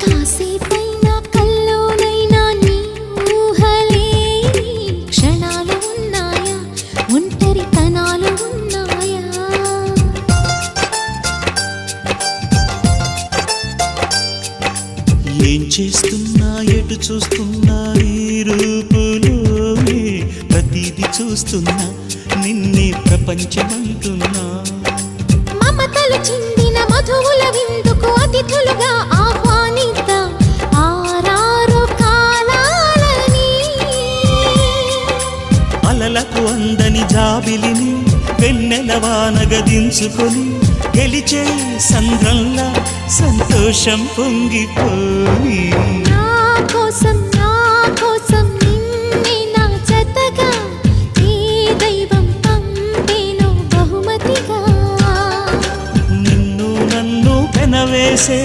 కాసేపైనా కల్లోనైనా నీ ఊహలే క్షణాలు ఉన్నాయా, ఒంటరితనాలు ఉన్నాయా? ఏం చేస్తున్నా ఎటు చూస్తున్నా నీ రూపులోనే ప్రతిదీ చూస్తున్నా, నిన్నే ప్రపంచమంటున్నా. మమతలు చిందిన మధువుల విందుకు అతిథులుగా ఆహ్వానిద్దాం ఆరారు కాలాలని. అలలకు అందని జాబిలిని వెన్నెల వానగదించుకొని గెలిచే సంద్రంలా సంతోషం పొంగిపోయి. నా కోసం నిన్నే నా జతగా ఏ దైవం పంపేనో బహుమతిగా. నిన్ను నన్ను పెనవేసే